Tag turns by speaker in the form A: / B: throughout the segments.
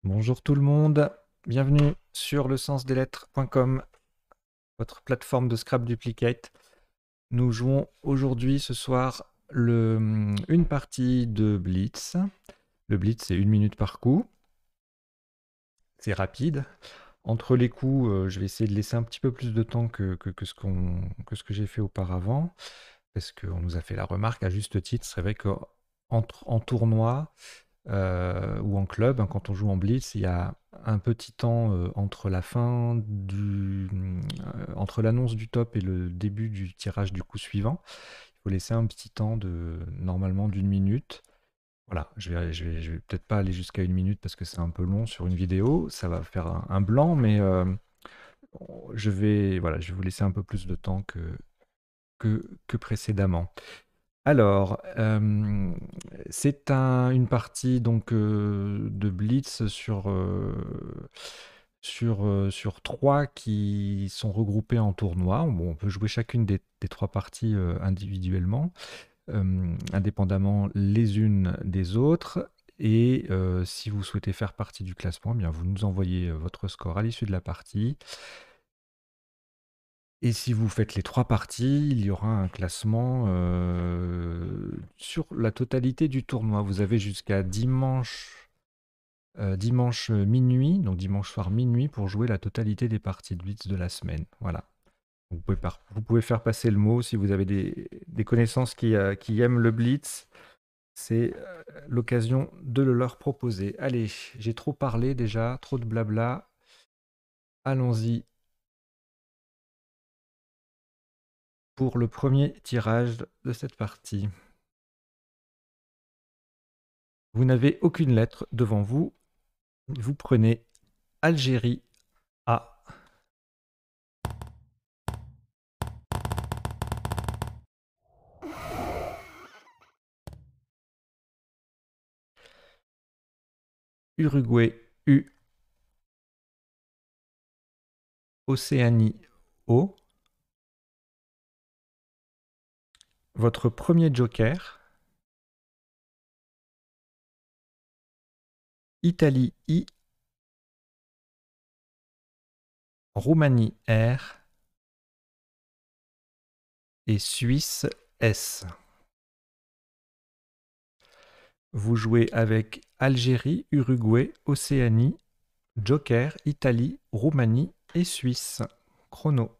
A: Bonjour tout le monde, bienvenue sur lecensdeslettres.com, votre plateforme de Scrap Duplicate. Nous jouons aujourd'hui, ce soir, une partie de Blitz. Le Blitz, c'est 1 minute par coup. C'est rapide. Entre les coups, je vais essayer de laisser un petit peu plus de temps que ce que j'ai fait auparavant, parce qu'on nous a fait la remarque à juste titre. C'est vrai qu'en tournoi, ou en club, hein, quand on joue en blitz, il y a un petit temps entre entre l'annonce du top et le début du tirage du coup suivant. Il faut laisser un petit temps normalement d'1 minute. Voilà, je vais peut-être pas aller jusqu'à 1 minute parce que c'est un peu long sur une vidéo, ça va faire un blanc, mais voilà, je vais vous laisser un peu plus de temps que précédemment. Alors, c'est une partie donc de Blitz sur 3 qui sont regroupées en tournoi. Bon, on peut jouer chacune des 3 parties individuellement, indépendamment les unes des autres. Et si vous souhaitez faire partie du classement, eh bien vous nous envoyez votre score à l'issue de la partie. Et si vous faites les 3 parties, il y aura un classement sur la totalité du tournoi. Vous avez jusqu'à dimanche minuit, donc dimanche soir minuit, pour jouer la totalité des parties de Blitz de la semaine. Voilà. Vous pouvez faire passer le mot si vous avez des connaissances qui aiment le Blitz. C'est l'occasion de le leur proposer. Allez, j'ai trop parlé déjà, trop de blabla. Allons-y pour le premier tirage de cette partie. Vous n'avez aucune lettre devant vous. Vous prenez Algérie A, Uruguay U, Océanie O. Votre premier joker, Italie I, Roumanie R et Suisse S. Vous jouez avec Algérie, Uruguay, Océanie, joker, Italie, Roumanie et Suisse. Chrono.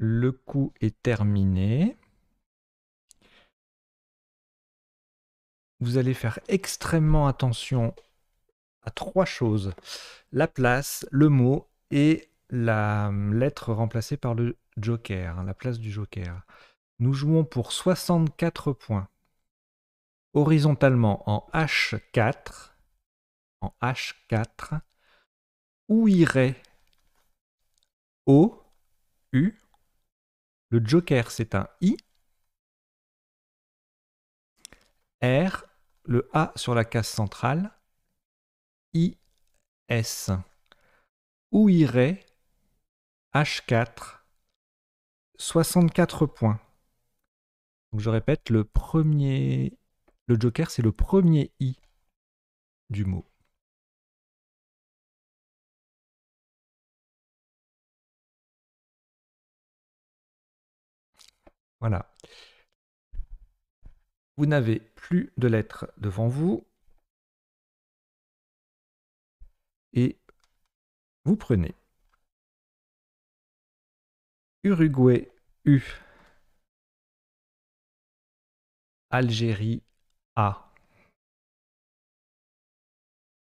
A: Le coup est terminé. Vous allez faire extrêmement attention à 3 choses. La place, le mot et la lettre remplacée par le joker, hein, la place du joker. Nous jouons pour 64 points. Horizontalement en H4, où irait O, U. Le joker, c'est un I. R, le A sur la case centrale. I, S. Où irait H4, 64 points. Donc je répète, le joker, c'est le premier I du mot. Voilà. Vous n'avez plus de lettres devant vous. Et vous prenez Uruguay U, Algérie A,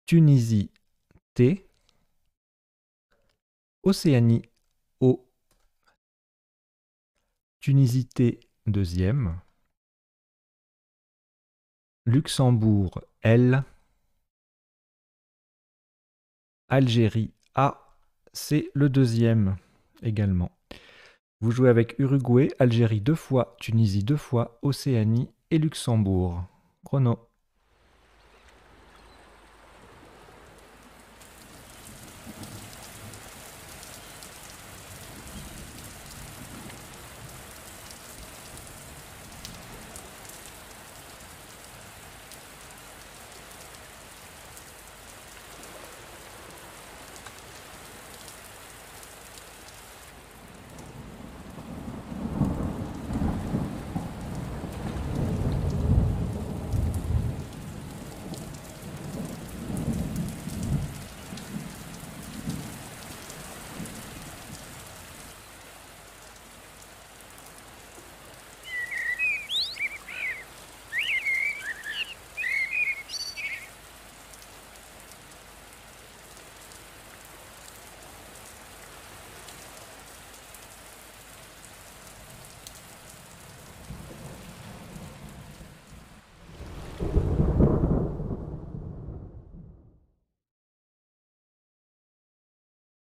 A: Tunisie T, Océanie O, Tunisie T deuxième, Luxembourg L, Algérie A, c'est le deuxième également. Vous jouez avec Uruguay, Algérie 2 fois, Tunisie 2 fois, Océanie et Luxembourg. Chrono.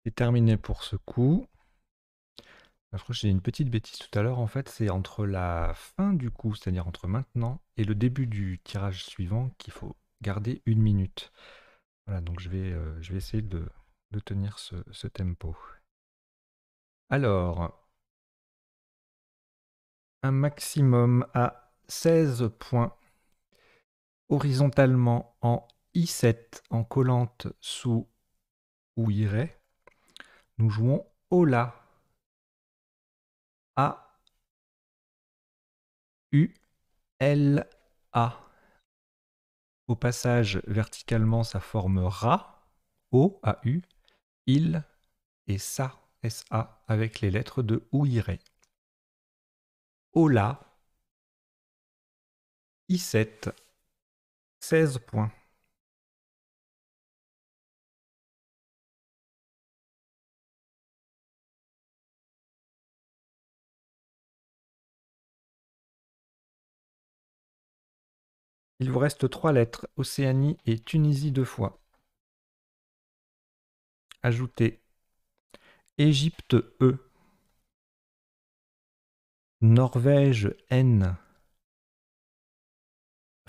A: C'est terminé pour ce coup. Je crois que j'ai une petite bêtise tout à l'heure. En fait, c'est entre la fin du coup, c'est-à-dire entre maintenant et le début du tirage suivant qu'il faut garder 1 minute. Voilà, donc je vais essayer de tenir ce tempo. Alors, un maximum à 16 points, horizontalement en I7, en collante sous ouiré. Nous jouons Ola. A, U, L, A. Au passage, verticalement, ça forme Ra, O, A-U, il et Sa, S-A, avec les lettres de ouiré. Ola, I7, 16 points. Il vous reste 3 lettres, Océanie et Tunisie 2 fois. Ajoutez Égypte E, Norvège N,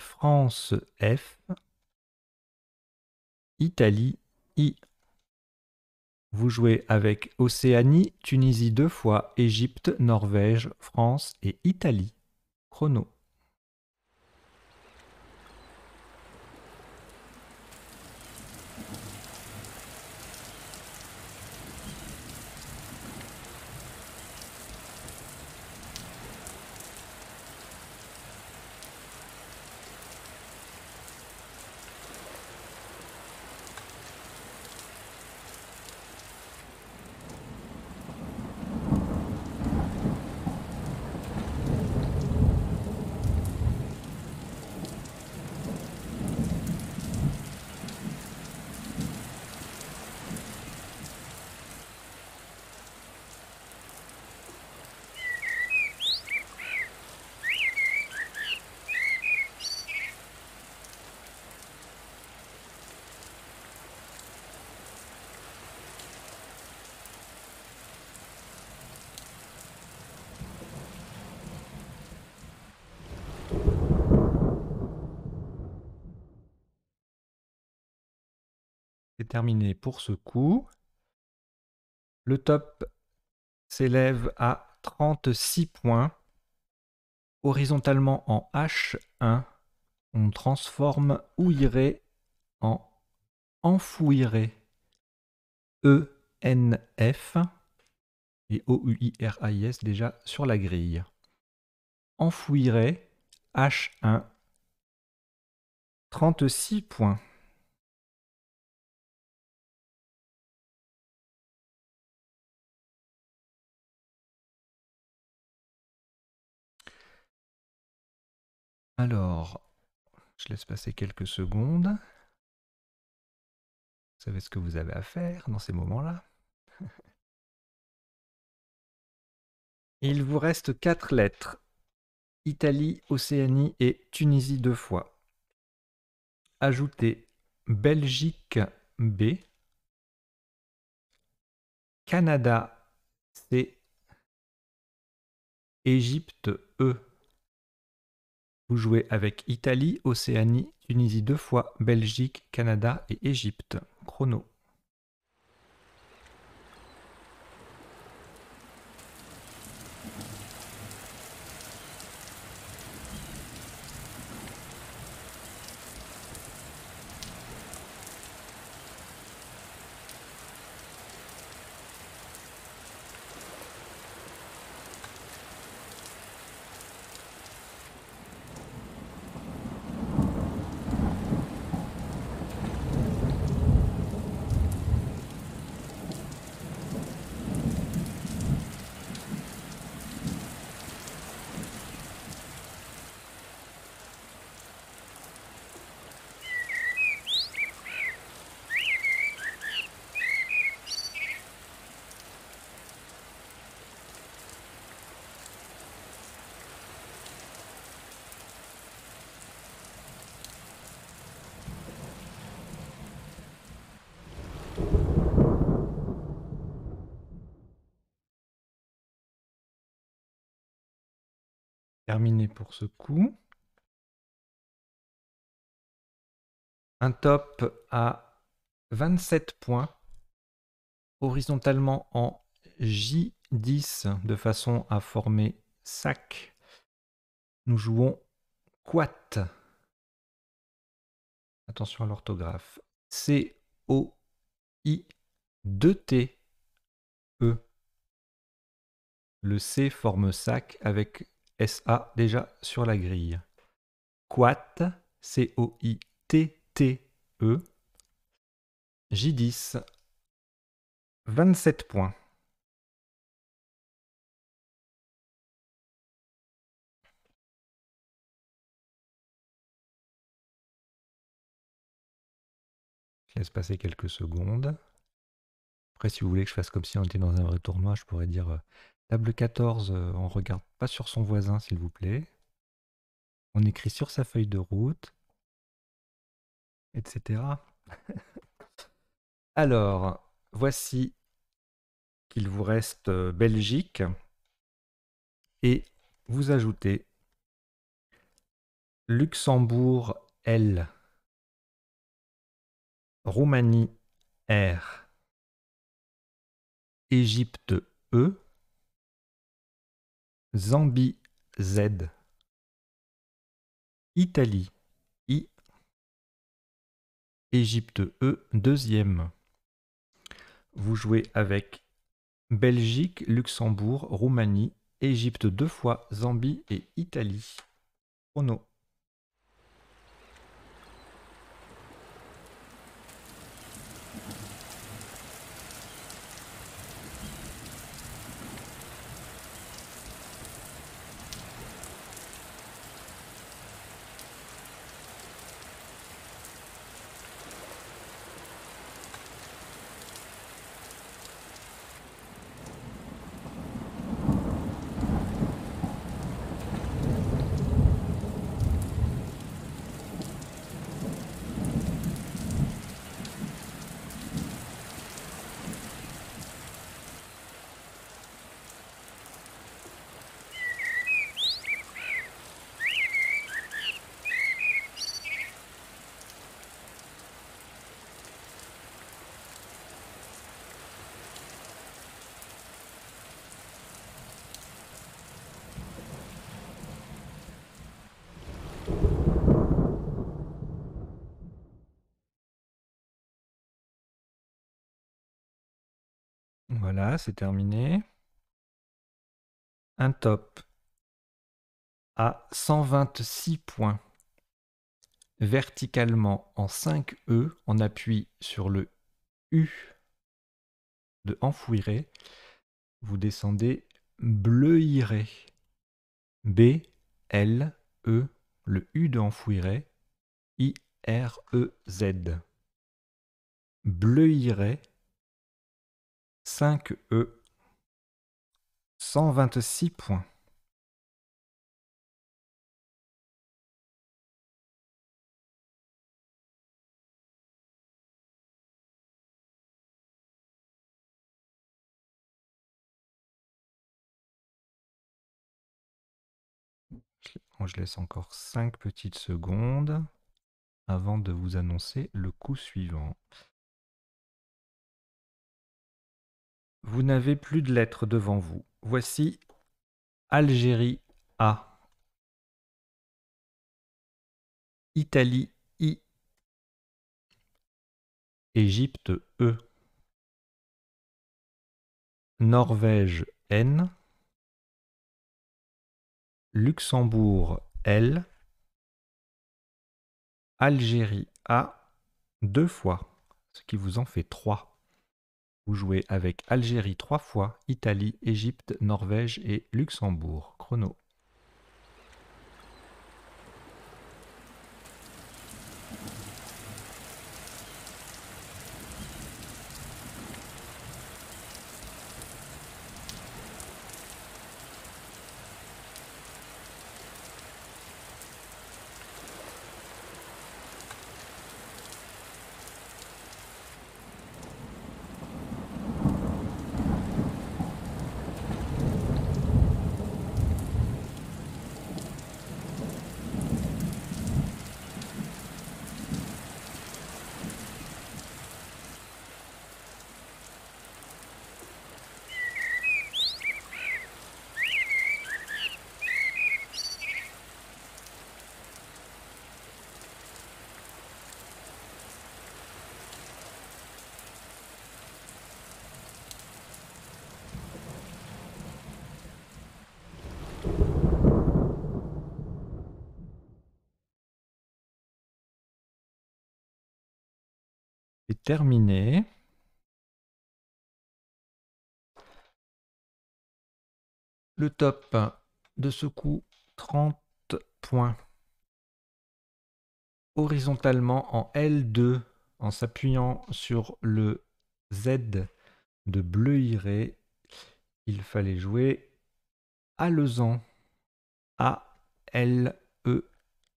A: France F, Italie I. Vous jouez avec Océanie, Tunisie 2 fois, Égypte, Norvège, France et Italie. Chrono. C'est terminé pour ce coup. Le top s'élève à 36 points. Horizontalement en H1, on transforme ouiré en enfouiré. E-N-F et O-U-I-R-A-I-S déjà sur la grille. enfouirait H1 36 points. Alors, je laisse passer quelques secondes. Vous savez ce que vous avez à faire dans ces moments-là. Il vous reste 4 lettres. Italie, Océanie et Tunisie 2 fois. Ajoutez Belgique B, Canada C, Égypte E. Vous jouez avec Italie, Océanie, Tunisie 2 fois, Belgique, Canada et Égypte. Chrono. Terminé pour ce coup. Un top à 27 points, horizontalement en J10, de façon à former sac. Nous jouons quat. Attention à l'orthographe. C-O-I-2-T-E. Le C forme sac avec SA déjà sur la grille. Quat, C-O-I-T-T-E. J10. 27 points. Je laisse passer quelques secondes. Après, si vous voulez que je fasse comme si on était dans un vrai tournoi, je pourrais dire table 14, on regarde pas sur son voisin, s'il vous plaît. On écrit sur sa feuille de route, etc. Alors, voici qu'il vous reste Belgique et vous ajoutez Luxembourg L, Roumanie R, Égypte E, Zambie Z, Italie I, Égypte E deuxième. Vous jouez avec Belgique, Luxembourg, Roumanie, Égypte 2 fois, Zambie et Italie. Chrono. Voilà, c'est terminé. Un top à 126 points. Verticalement en 5 E, on appuie sur le U de Enfouiré. Vous descendez Bleuiré. B, L, E, le U de Enfouiré. I, R, E, Z. Bleuiré. 5 E. 126 points. Je laisse encore 5 petites secondes avant de vous annoncer le coup suivant. Vous n'avez plus de lettres devant vous. Voici Algérie A, Italie I, Égypte E, Norvège N, Luxembourg L, Algérie A 2 fois, ce qui vous en fait 3. Vous jouez avec Algérie 3 fois, Italie, Égypte, Norvège et Luxembourg. Chrono. C'est terminé. Le top de ce coup, 30 points. Horizontalement en L2, en s'appuyant sur le Z de Bleuiré, il fallait jouer Alezan. A, L, E,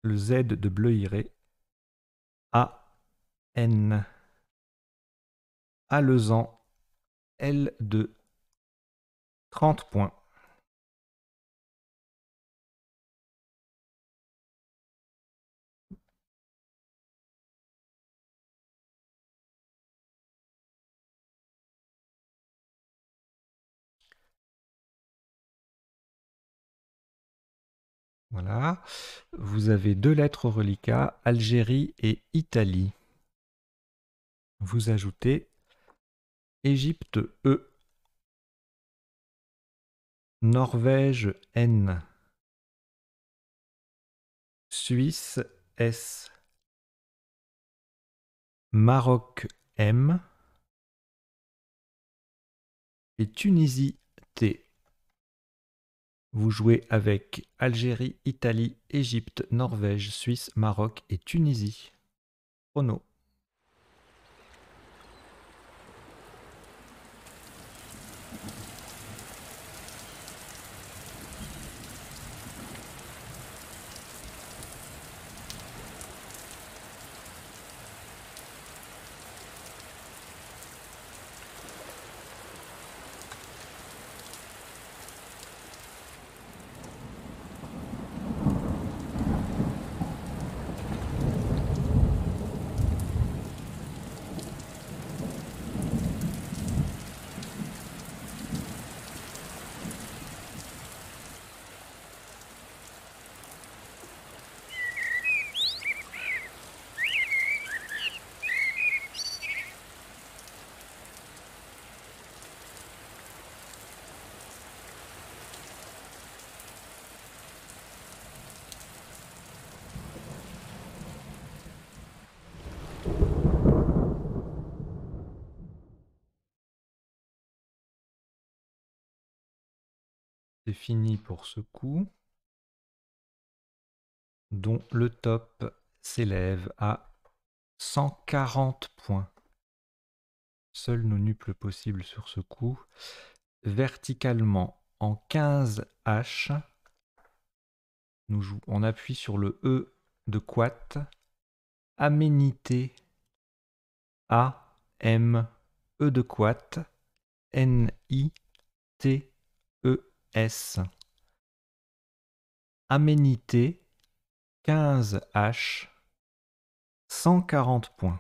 A: le Z de Bleuiré. A, N. Alezan, L2. 30 points. Voilà. Vous avez 2 lettres au reliquat, Algérie et Italie. Vous ajoutez Égypte E, Norvège N, Suisse S, Maroc M et Tunisie T. Vous jouez avec Algérie, Italie, Égypte, Norvège, Suisse, Maroc et Tunisie. Chrono. c'est fini pour ce coup, dont le top s'élève à 140 points. Seuls nos nuples possibles sur ce coup. Verticalement, en 15 H, on appuie sur le E de quat. Aménité, A, M, E de quat, N, I, T, E, S. Aménité, 15 H, 140 points.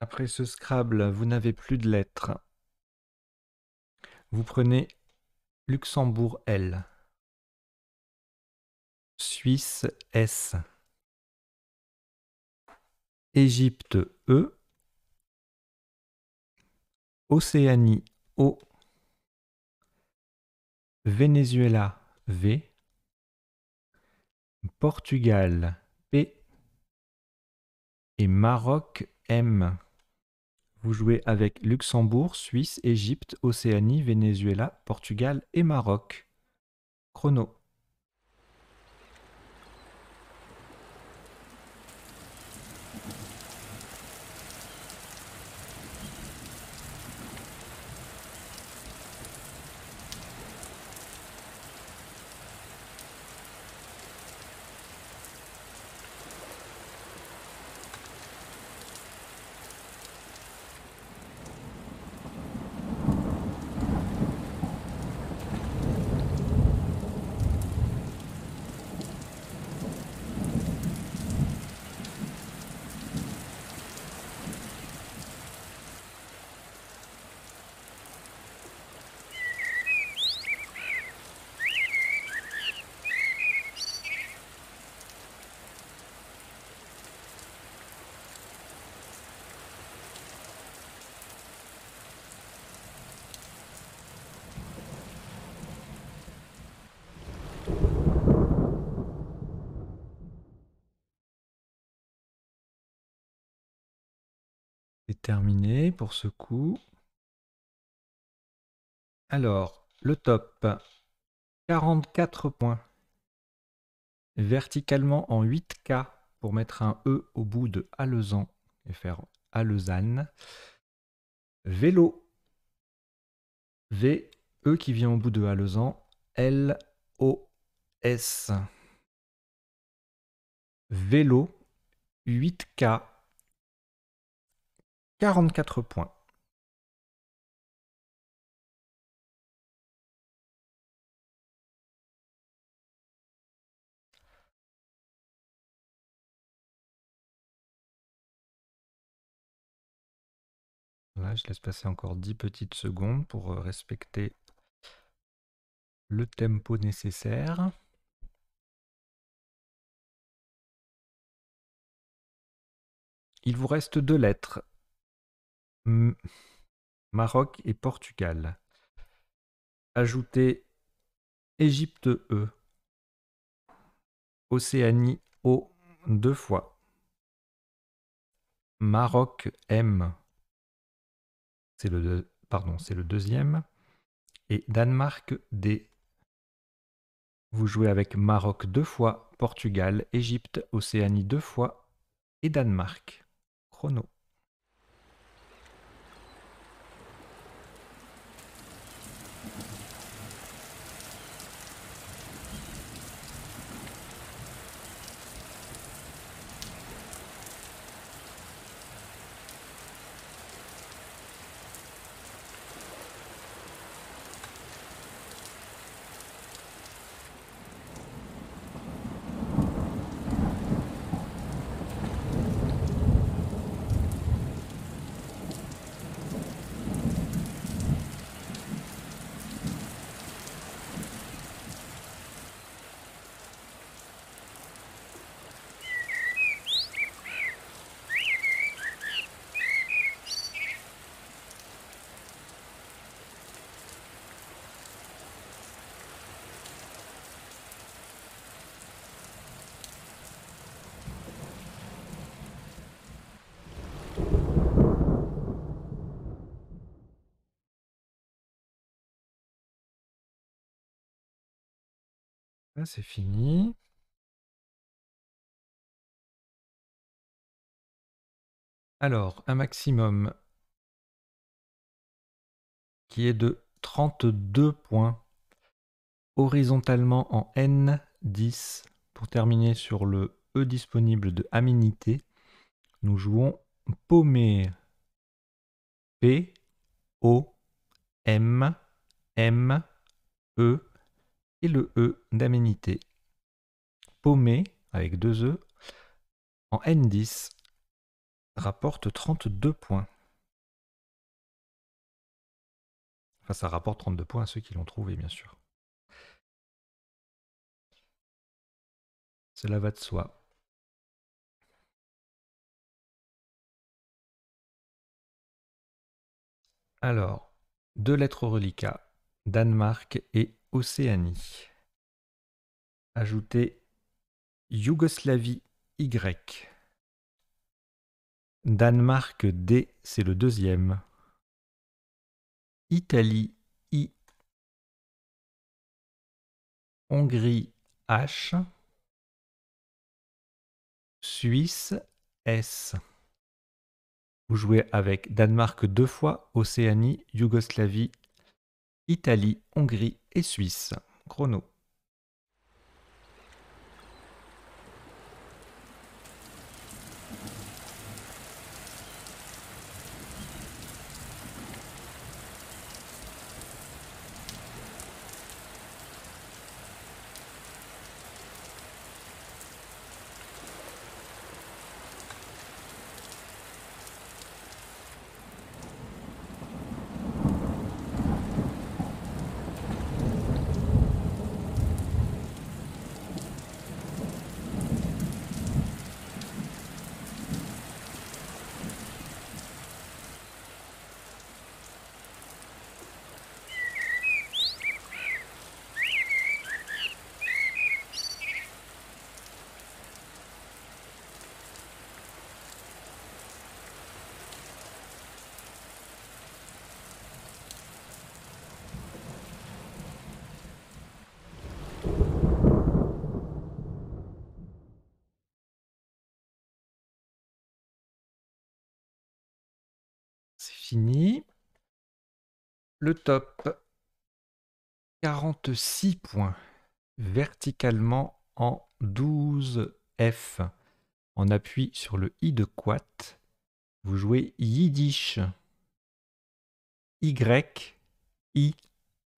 A: Après ce Scrabble, vous n'avez plus de lettres. Vous prenez Luxembourg L, Suisse S, Égypte E, Océanie O, Venezuela V, Portugal P et Maroc M. Vous jouez avec Luxembourg, Suisse, Égypte, Océanie, Venezuela, Portugal et Maroc. Chrono. C'est terminé pour ce coup. Alors, le top, 44 points. Verticalement en 8K pour mettre un E au bout de Alezan et faire Alezane. Vélo, V, E qui vient au bout de Alezan, L, O, S. Vélo, 8K, 44 points. Là, je laisse passer encore 10 petites secondes pour respecter le tempo nécessaire. Il vous reste 2 lettres. Maroc et Portugal. Ajoutez Égypte E. Océanie O 2 fois. Maroc M. C'est le deuxième. Et Danemark D. Vous jouez avec Maroc 2 fois, Portugal, Égypte, Océanie 2 fois et Danemark. Chrono. Là, c'est fini. Alors, un maximum qui est de 32 points, horizontalement en N10, pour terminer sur le E disponible de Aménité. Nous jouons Paumé. P, O, M, M, E et le E d'Aménité. Paumé, avec 2 E, en N10, rapporte 32 points. Enfin, ça rapporte 32 points à ceux qui l'ont trouvé, bien sûr. Cela va de soi. Alors, 2 lettres reliquats, Danemark et Océanie. Ajoutez Yougoslavie Y. Danemark D, c'est le deuxième. Italie I. Hongrie H. Suisse S. Vous jouez avec Danemark 2 fois, Océanie, Yougoslavie, Italie, Hongrie et Suisse. Chrono. C'est fini. Le top. 46 points. Verticalement en 12 F. On appuie sur le I de Quat. Vous jouez Yiddish. Y, I,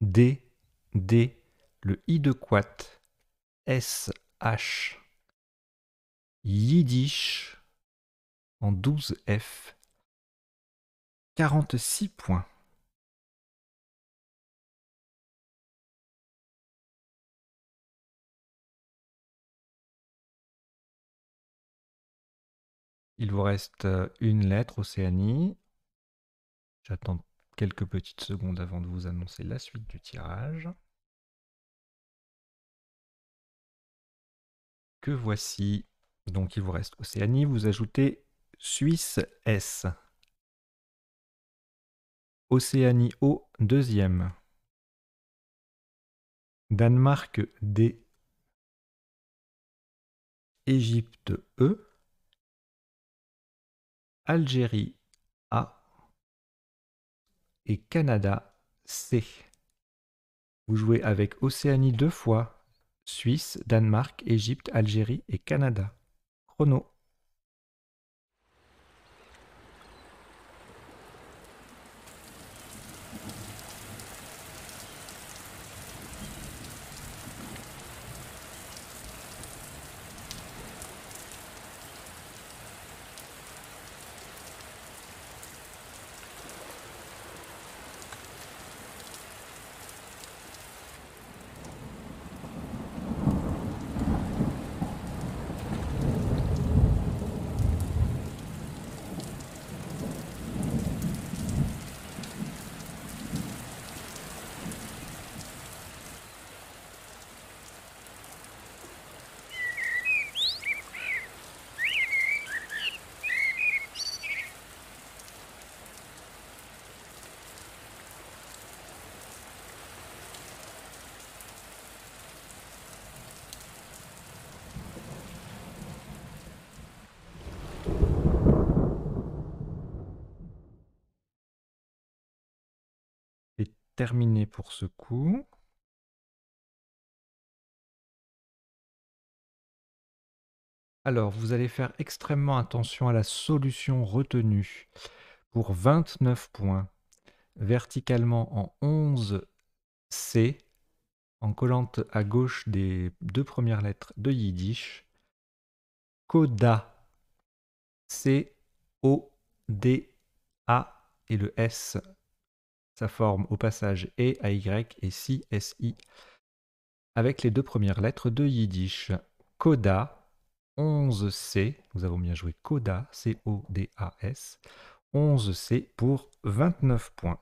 A: D, D. Le I de Quat. S, H. Yiddish en 12 F. 46 points. Il vous reste une lettre, Océanie. J'attends quelques petites secondes avant de vous annoncer la suite du tirage. Que voici. Donc il vous reste Océanie, vous ajoutez Suisse S. Océanie O, deuxième. Danemark D. Égypte E. Algérie A. Et Canada C. Vous jouez avec Océanie 2 fois. Suisse, Danemark, Égypte, Algérie et Canada. Chrono. terminé pour ce coup. Alors, vous allez faire extrêmement attention à la solution retenue pour 29 points, verticalement en 11C, en collante à gauche des deux premières lettres de Yiddish. Coda, C-O-D-A et le S, ça forme au passage E-A-Y et Si-S-I, avec les deux premières lettres de Yiddish. Coda, 11C, nous avons bien joué Coda, C-O-D-A-S, 11C pour 29 points.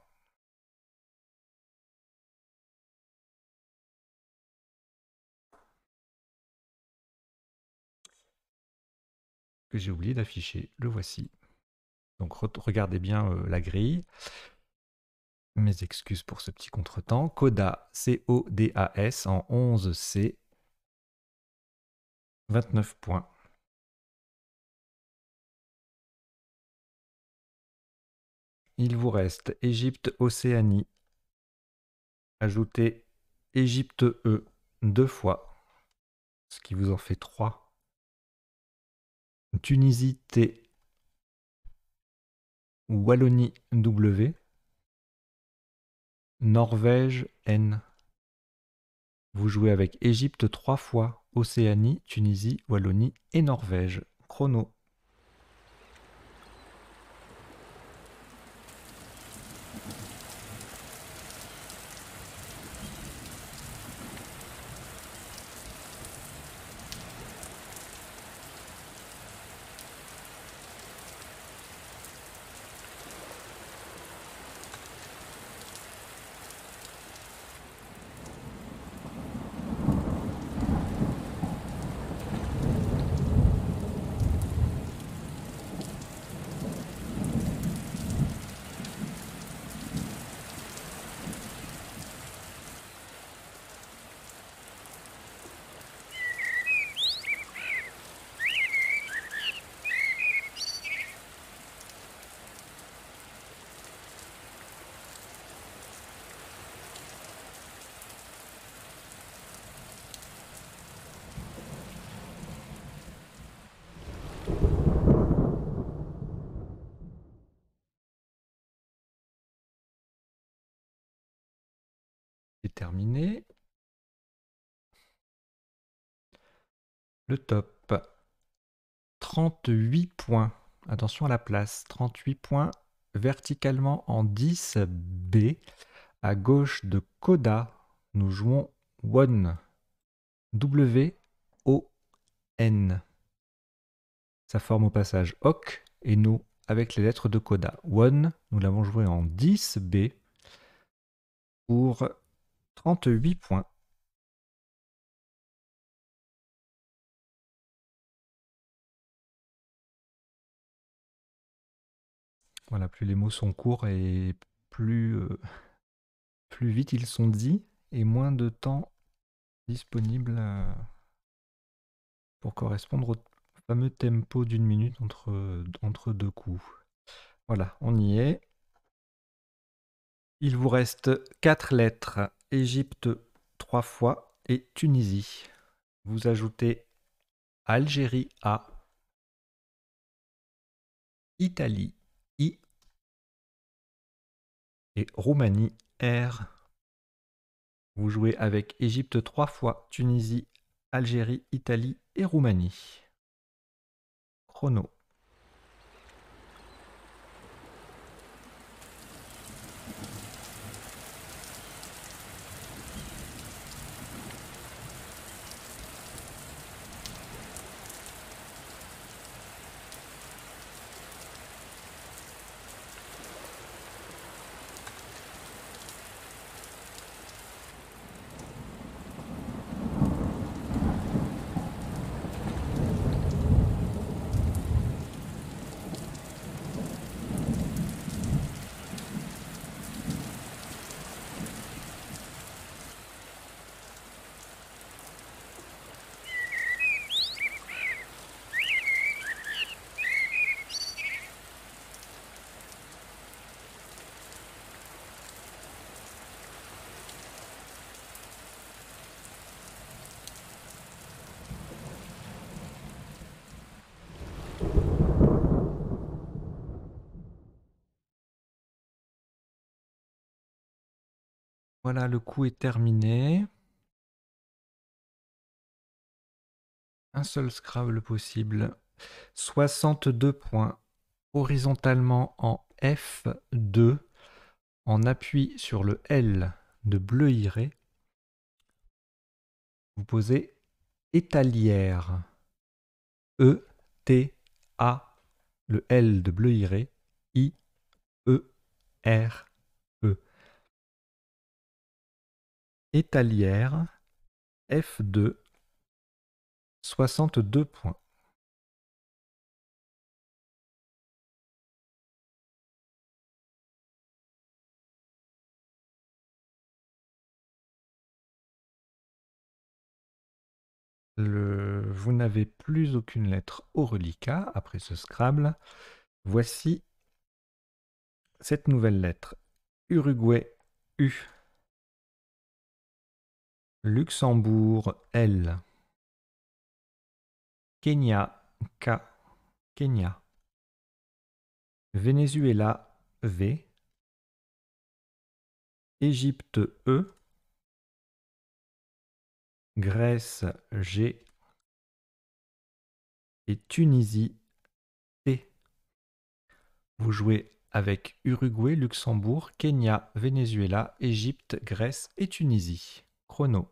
A: Que j'ai oublié d'afficher, le voici. Donc regardez bien la grille. Mes excuses pour ce petit contretemps. Coda, C-O-D-A-S en 11C, 29 points. Il vous reste Égypte-Océanie. Ajoutez Égypte-E 2 fois, ce qui vous en fait 3. Tunisie-T, Wallonie-W, Norvège-N. Vous jouez avec Égypte 3 fois, Océanie, Tunisie, Wallonie et Norvège. Chrono. C'est terminé. Le top. 38 points. Attention à la place. 38 points verticalement en 10B. À gauche de Coda, nous jouons Won. W-O-N. Ça forme au passage OC et nous avec les lettres de Coda. Won, nous l'avons joué en 10B pour 38 points. Voilà, plus les mots sont courts et plus, plus vite ils sont dits et moins de temps disponible pour correspondre au fameux tempo d'une minute entre deux coups. Voilà, on y est. Il vous reste 4 lettres. Égypte 3 fois et Tunisie. Vous ajoutez Algérie A, Italie I et Roumanie R. Vous jouez avec Égypte 3 fois, Tunisie, Algérie, Italie et Roumanie. Chrono. Voilà, le coup est terminé. Un seul Scrabble possible. 62 points. Horizontalement en F2, en appui sur le L de Bleuiré, vous posez étalière. E-T-A, le L de Bleuiré, I-E-R-E. Étalière, F2, 62 points. Vous n'avez plus aucune lettre au reliquat après ce Scrabble. Voici cette nouvelle lettre. Uruguay, U. Luxembourg, L. Kenya, K. Kenya. Venezuela, V. Égypte, E. Grèce, G. Et Tunisie, T. Vous jouez avec Uruguay, Luxembourg, Kenya, Venezuela, Égypte, Grèce et Tunisie. Chrono.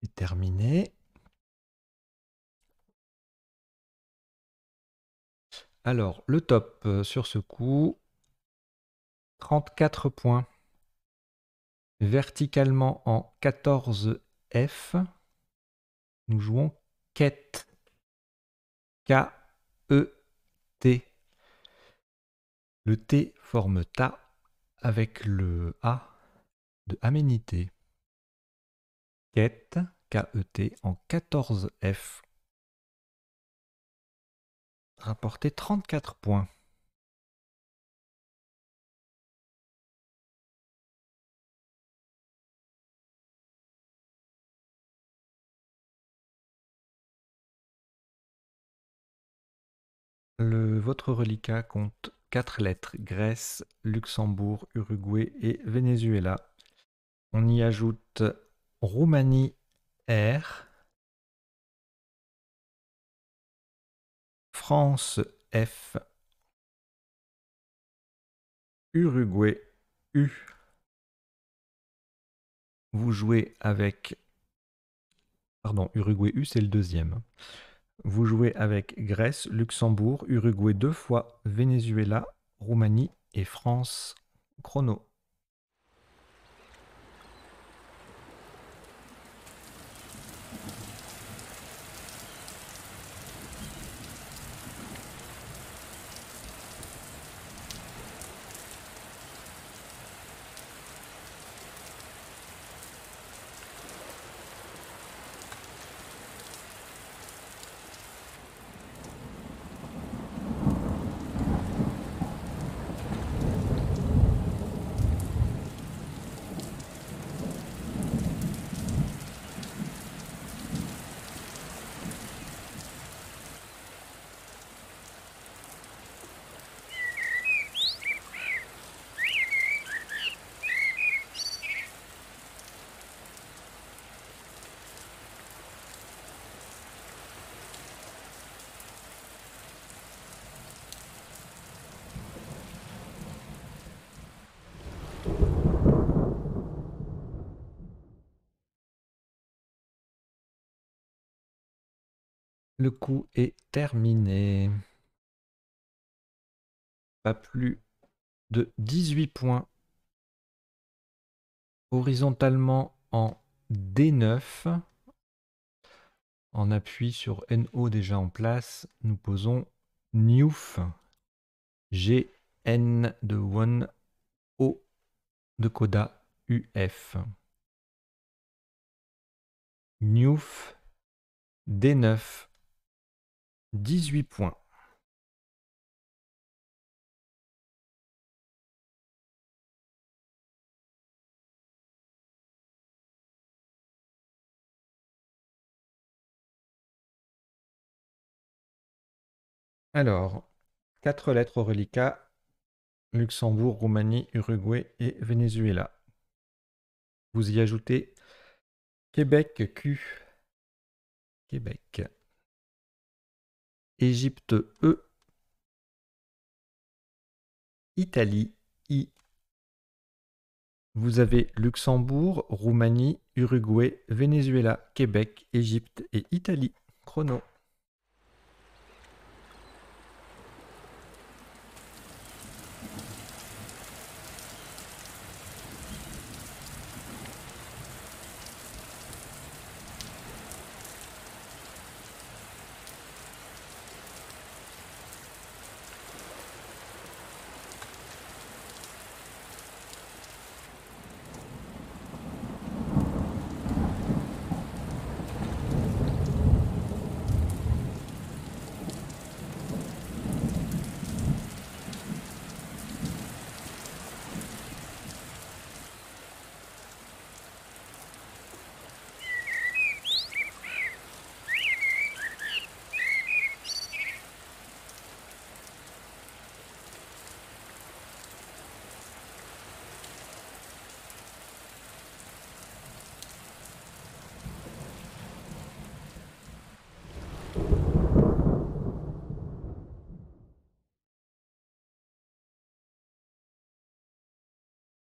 A: C'est terminé. Alors, le top sur ce coup, 34 points. Verticalement en 14 F, nous jouons Ket. K-E-T. Le T forme Ta avec le A de aménité. Ket, K-E-T, en 14 F. Rapporté 34 points. Votre reliquat compte 4 lettres. Grèce, Luxembourg, Uruguay et Venezuela. On y ajoute Roumanie, R. France, F. Uruguay, U. Vous jouez avec... Pardon, Uruguay U, c'est le deuxième. Vous jouez avec Grèce, Luxembourg, Uruguay 2 fois, Venezuela, Roumanie et France. Chrono. Le coup est terminé. Pas plus de 18 points. Horizontalement en D9. En appui sur NO déjà en place, nous posons Newf. GN de One, O de Coda, UF. Newf, D9, 18 points. Alors, 4 lettres au reliquat, Luxembourg, Roumanie, Uruguay et Venezuela. Vous y ajoutez Québec, Q. Québec. Égypte, E. Italie, I. Vous avez Luxembourg, Roumanie, Uruguay, Venezuela, Québec, Égypte et Italie. Chrono.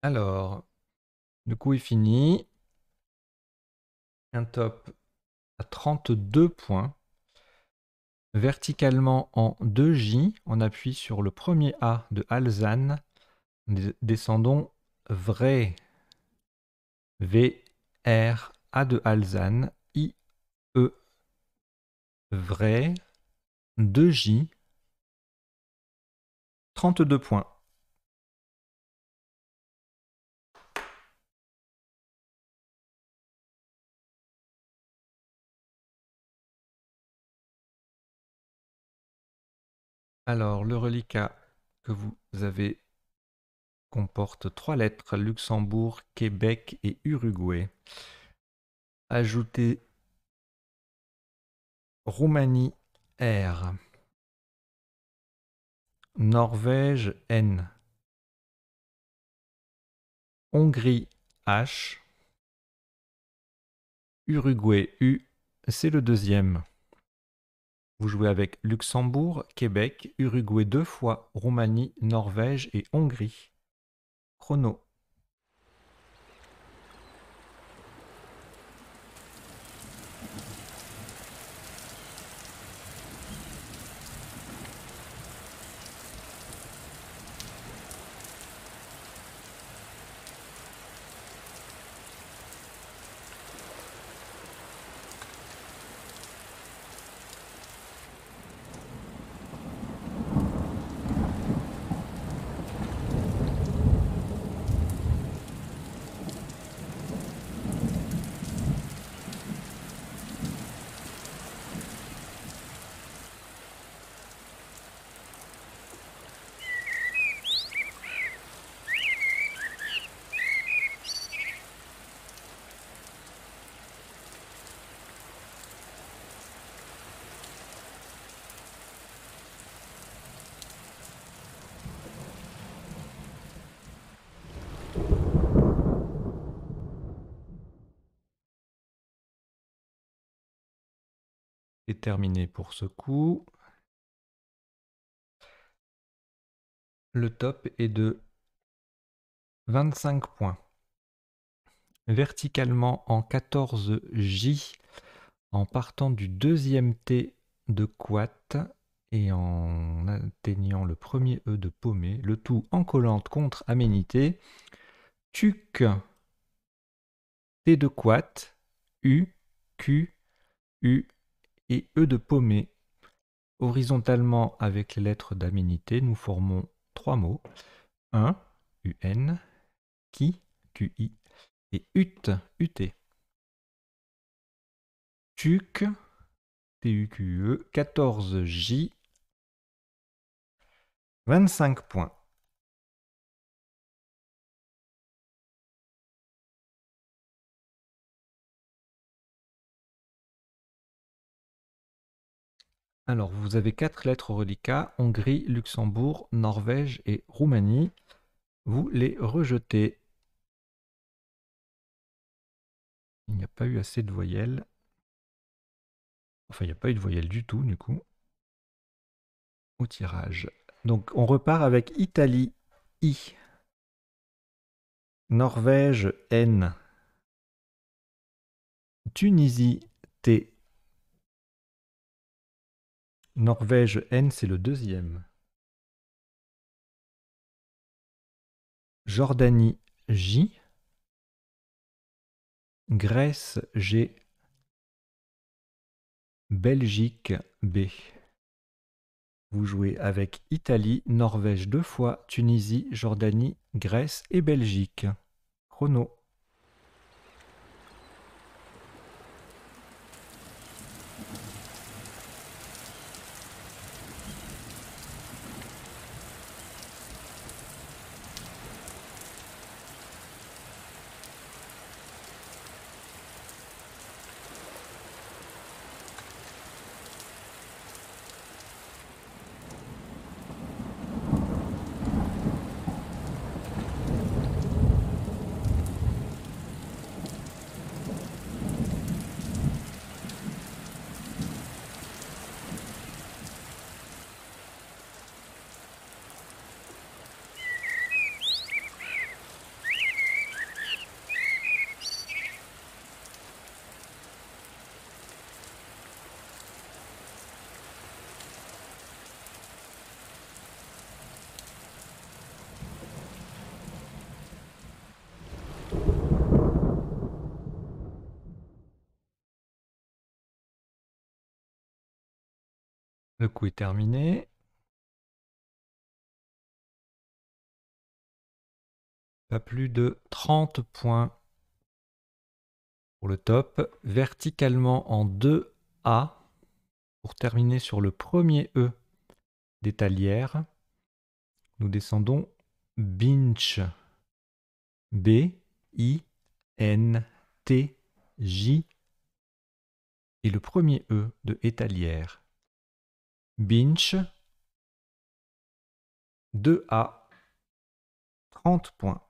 A: Alors, le coup est fini. Un top à 32 points. Verticalement en 2J, on appuie sur le premier A de Alzane. Descendons vrai. V, R, A de Alzane, I, E. Vrai. 2J. 32 points. Alors, le reliquat que vous avez comporte 3 lettres, Luxembourg, Québec et Uruguay. Ajoutez Roumanie, R. Norvège, N. Hongrie, H. Uruguay, U. C'est le deuxième. Vous jouez avec Luxembourg, Québec, Uruguay 2 fois, Roumanie, Norvège et Hongrie. Chrono. C'est terminé pour ce coup. Le top est de 25 points. Verticalement en 14J, en partant du deuxième T de couate et en atteignant le premier E de paumé, le tout en collante contre aménité. Tuc, T de couate, U, Q, U et E de paumé. Horizontalement avec les lettres d'aménité, nous formons trois mots. Un, UN, qui, QI, et ut, UT. Tuc, TUQE, 14J, 25 points. Alors, vous avez 4 lettres au reliquat, Hongrie, Luxembourg, Norvège et Roumanie. Vous les rejetez. Il n'y a pas eu assez de voyelles. Enfin, il n'y a pas eu de voyelles du tout, du coup, au tirage. Donc, on repart avec Italie, I. Norvège, N. Tunisie, T. Norvège, N, c'est le deuxième. Jordanie, J. Grèce, G. Belgique, B. Vous jouez avec Italie, Norvège 2 fois, Tunisie, Jordanie, Grèce et Belgique. Chrono. Le coup est terminé. Pas plus de 30 points pour le top. Verticalement en 2A pour terminer sur le premier E d'étalière. Nous descendons Binch. B-I-N-T-J. Et le premier E de étalière. Binch. 2A. 30 points.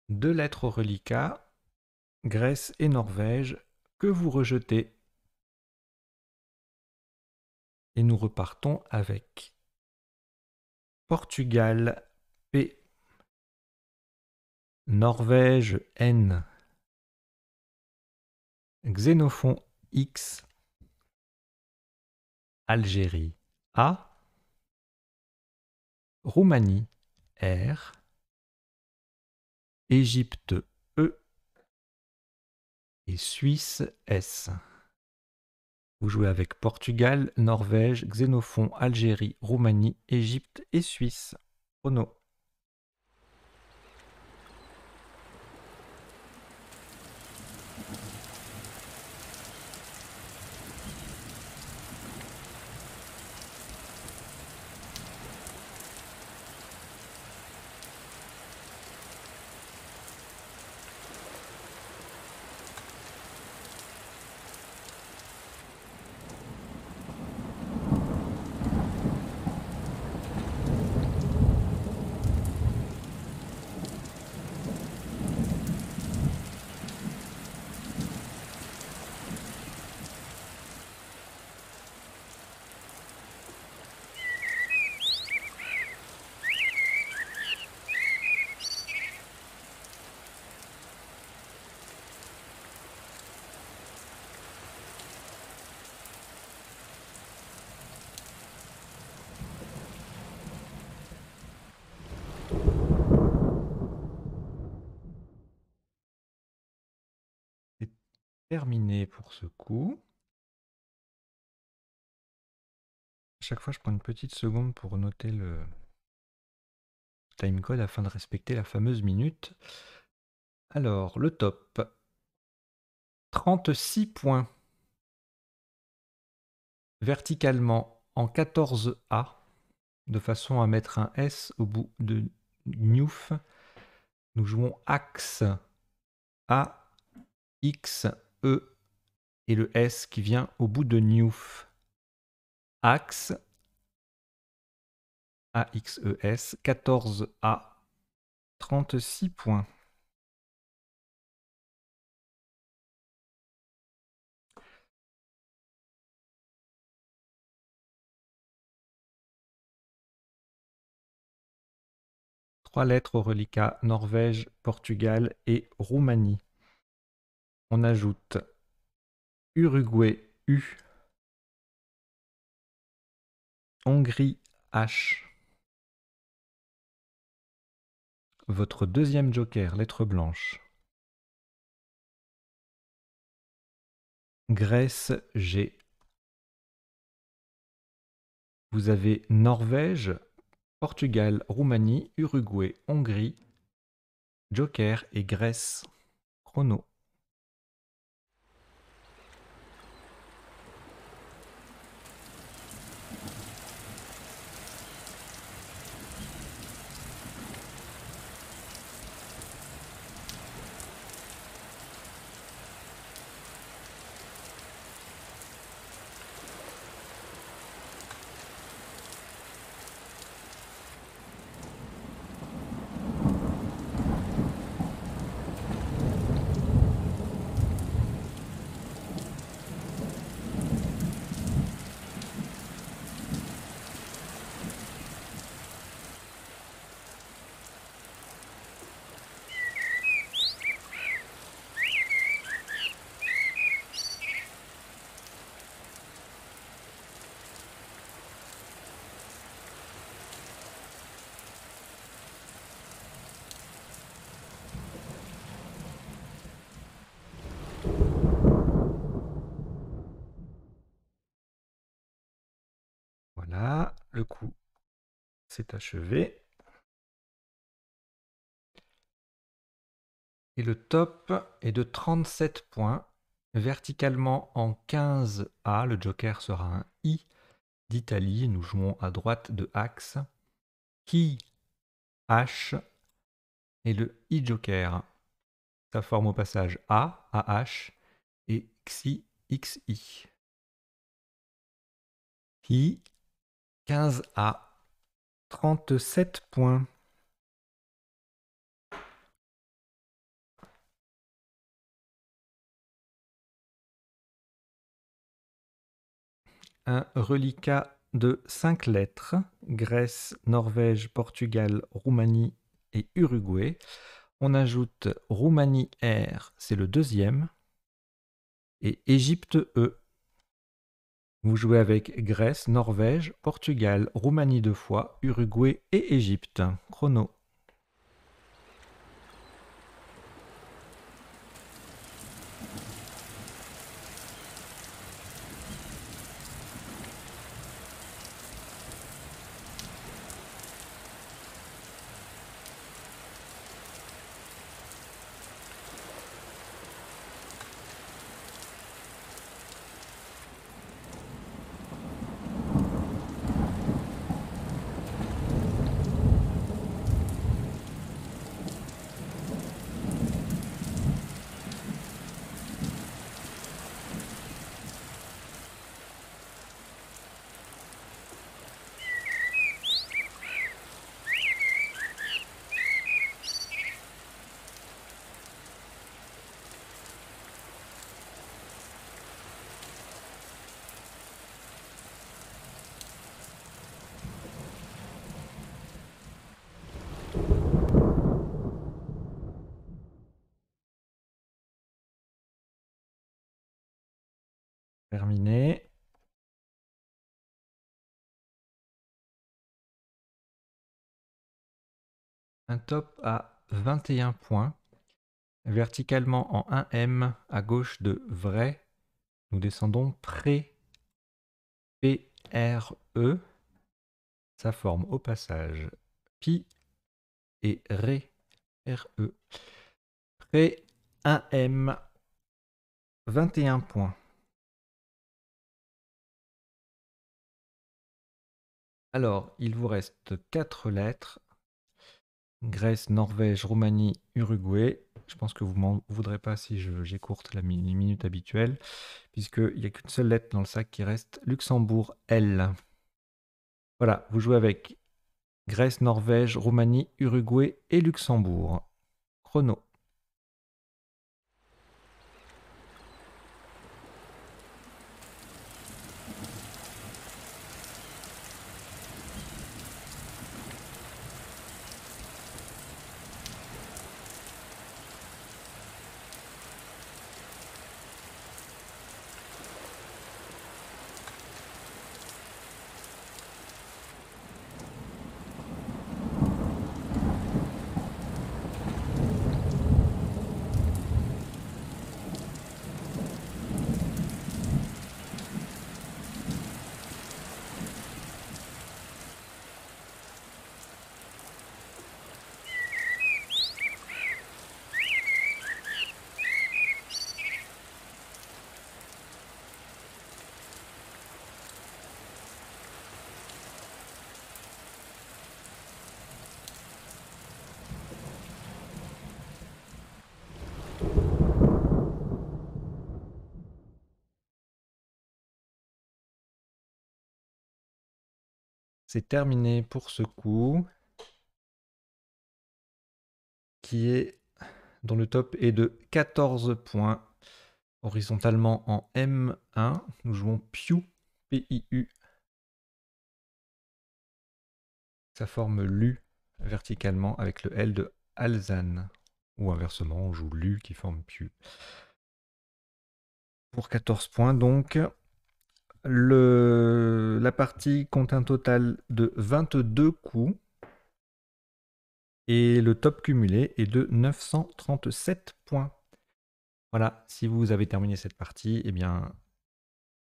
A: Deux lettres au reliquat, Grèce et Norvège, que vous rejetez. Et nous repartons avec Portugal, P. Norvège, N. Xénophon, X. Algérie, A. Roumanie, R. Égypte, E. Et Suisse, S. Vous jouez avec Portugal, Norvège, Xénophon, Algérie, Roumanie, Égypte et Suisse. Chrono. terminé pour ce coup. À chaque fois, je prends une petite seconde pour noter le timecode afin de respecter la fameuse minute. Alors, le top. 36 points. Verticalement en 14A, de façon à mettre un S au bout de Newf. Nous jouons axe A, X, E et le S qui vient au bout de Newf. Axe A, X, E, S, 14A, 36 points. Trois lettres au reliquat Norvège, Portugal et Roumanie. On ajoute Uruguay U, Hongrie H. Votre deuxième joker, lettre blanche. Grèce G. Vous avez Norvège, Portugal, Roumanie, Uruguay, Hongrie, joker et Grèce. Chrono. Voilà, le coup s'est achevé. Et le top est de 37 points. Verticalement en 15A, le joker sera un I d'Italie. Nous jouons à droite de axe. Qui H et le I joker. Ça forme au passage A, AH et XI, XI. Qui 15A, 37 points. Un reliquat de 5 lettres, Grèce, Norvège, Portugal, Roumanie et Uruguay. On ajoute Roumanie R, c'est le deuxième, et Égypte E. Vous jouez avec Grèce, Norvège, Portugal, Roumanie 2 fois, Uruguay et Égypte. Chrono. Terminé. Un top à 21 points. Verticalement en 1M à gauche de vrai, nous descendons pré PRE. Ça forme au passage pi et ré RE. Pré 1M, 21 points. Alors, il vous reste 4 lettres. Grèce, Norvège, Roumanie, Uruguay. Je pense que vous m'en voudrez pas si j'écourte la minute habituelle, puisqu'il n'y a qu'une seule lettre dans le sac qui reste, Luxembourg, L. Voilà, vous jouez avec Grèce, Norvège, Roumanie, Uruguay et Luxembourg. Chrono. C'est terminé pour ce coup, dont le top est de 14 points. Horizontalement en M1, nous jouons Piu, P-I-U. Ça forme Lu verticalement avec le L de Alzane. Ou inversement, on joue Lu qui forme Piu. Pour 14 points donc. La partie compte un total de 22 coups. Et le top cumulé est de 937 points. Voilà, si vous avez terminé cette partie, eh bien,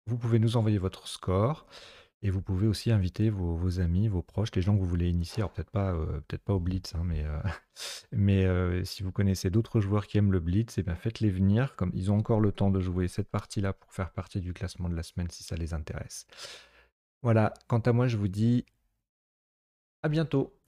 A: vous pouvez nous envoyer votre score. Et vous pouvez aussi inviter vos amis, vos proches, les gens que vous voulez initier. Alors peut-être pas au Blitz, hein, mais si vous connaissez d'autres joueurs qui aiment le Blitz, eh bien faites-les venir. Comme ils ont encore le temps de jouer cette partie-là pour faire partie du classement de la semaine si ça les intéresse. Voilà, quant à moi, je vous dis à bientôt.